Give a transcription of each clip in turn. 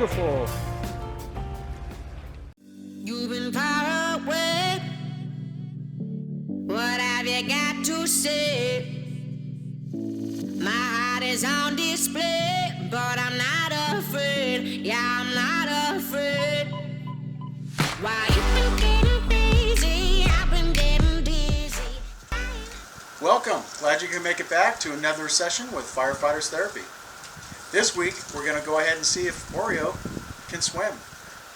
beautiful. You've been far away. What have you got to say? My heart is on display, but I'm not afraid. Yeah, I'm not afraid. Why you been getting crazy? I've been getting dizzy. Welcome. Glad you can make it back to another session with Firefighter's Therapy. This week we're going to go ahead and see if Oreo can swim.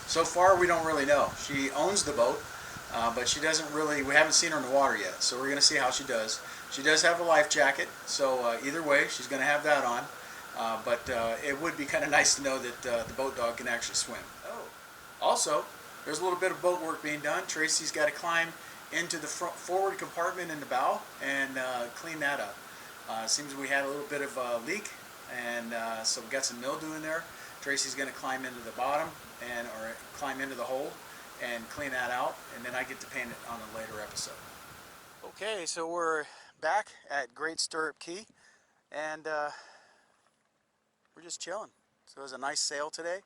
So far we don't really know. She owns the boat, but she doesn't really, we haven't seen her in the water yet, so we're going to see how she does. She does have a life jacket, so either way she's going to have that on, but it would be kind of nice to know that the boat dog can actually swim. Oh. Also, there's a little bit of boat work being done. Tracy's got to climb into the forward compartment in the bow and clean that up. Seems we had a little bit of a leak, and so we got some mildew in there. Tracy's going to climb into the bottom or climb into the hole and clean that out, and then I get to paint it on a later episode. Okay, so we're back at Great Stirrup Key, and we're just chilling. So it was a nice sail today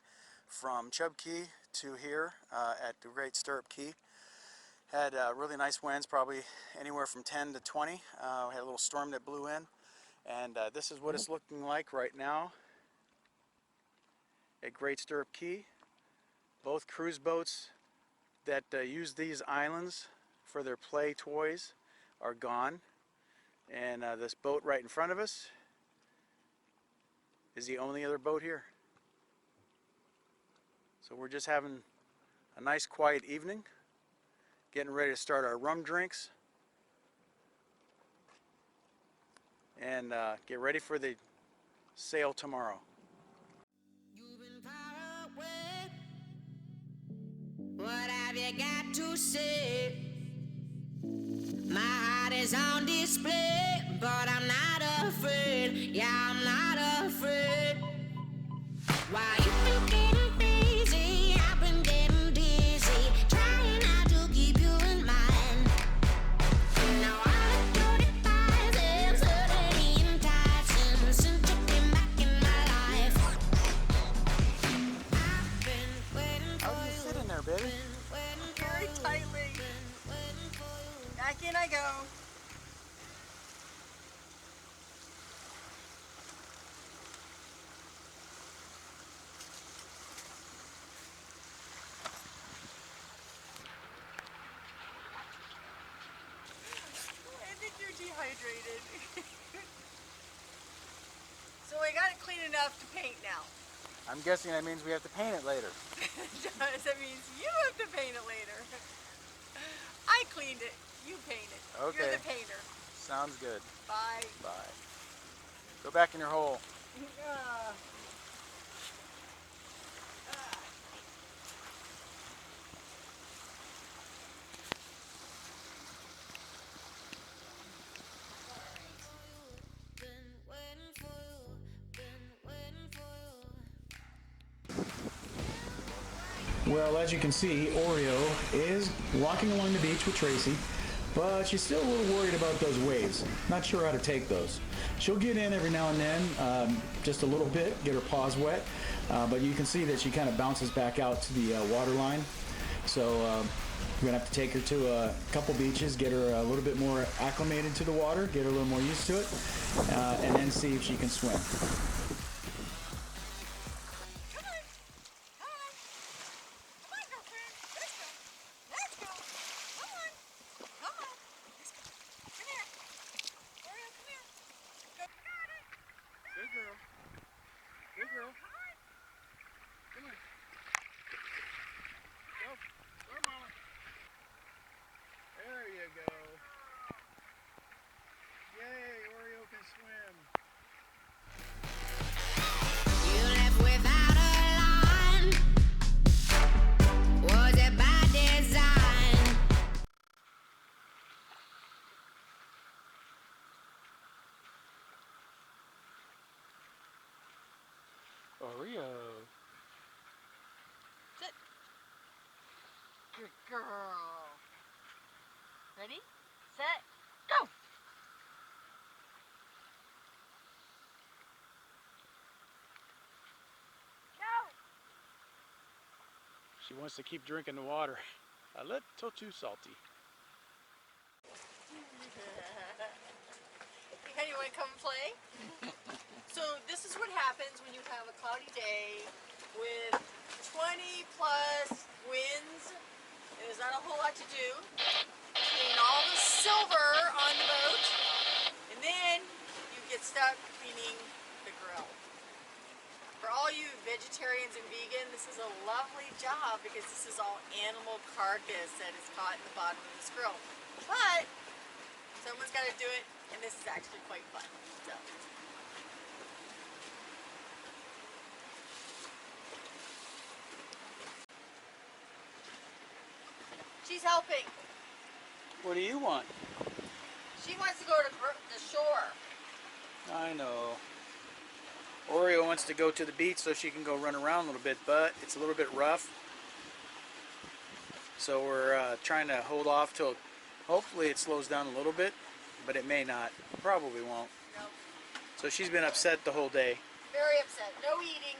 from Chub Key to here at the Great Stirrup Key. Had really nice winds, probably anywhere from 10 to 20. We had a little storm that blew in, and this is what it's looking like right now at Great Stirrup Key. Both cruise boats that use these islands for their play toys are gone, and this boat right in front of us is the only other boat here. So we're just having a nice quiet evening, getting ready to start our rum drinks and get ready for the sail tomorrow. You've been far away. What have you got to say? My heart is on display, but I'm not afraid. Yeah, I'm not afraid. Why you been getting crazy? I've been getting dizzy, trying not to keep you in mind. Now I know the fires suddenly enticing since you came back in my life. I've been waiting for How do you sit in there, baby? Very tightly. Back in I go. I think you're dehydrated. So I got it clean enough to paint now. I'm guessing that means we have to paint it later. That means you have to paint it later. I cleaned it. You paint it. Okay. You're the painter. Sounds good. Bye. Bye. Go back in your hole. Well, as you can see, Oreo is walking along the beach with Tracy, but she's still a little worried about those waves. Not sure how to take those. She'll get in every now and then, just a little bit, get her paws wet, but you can see that she kind of bounces back out to the water line. So we're gonna have to take her to a couple beaches, get her a little bit more acclimated to the water, get her a little more used to it, and then see if she can swim. Good girl. Good girl. Come on. Go. Go, mama. There you go. Yay, Oreo can swim. You left without a line. Was it by design? Oreo. Sit. Good girl. Ready? Set. Go. Go. She wants to keep drinking the water. A little too salty. Hey, you want to come and play? So this is what happens when you have a cloudy day with 20 plus winds. There's not a whole lot to do. Clean all the silver on the boat, and then you get stuck cleaning the grill. For all you vegetarians and vegan, this is a lovely job because this is all animal carcass that is caught in the bottom of this grill. But someone's got to do it, and this is actually quite fun. So. She's helping. What do you want? She wants to go to the shore. I know. Oreo wants to go to the beach so she can go run around a little bit, but it's a little bit rough. So we're trying to hold off till hopefully it slows down a little bit, but it may not. Probably won't. No. So she's been upset the whole day. Very upset. No eating.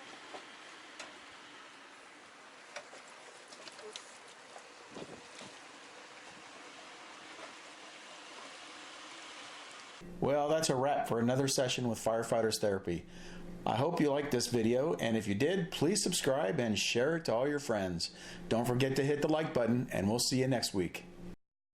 Well, that's a wrap for another session with Firefighters Therapy. I hope you liked this video, and if you did, please subscribe and share it to all your friends. Don't forget to hit the like button, and we'll see you next week.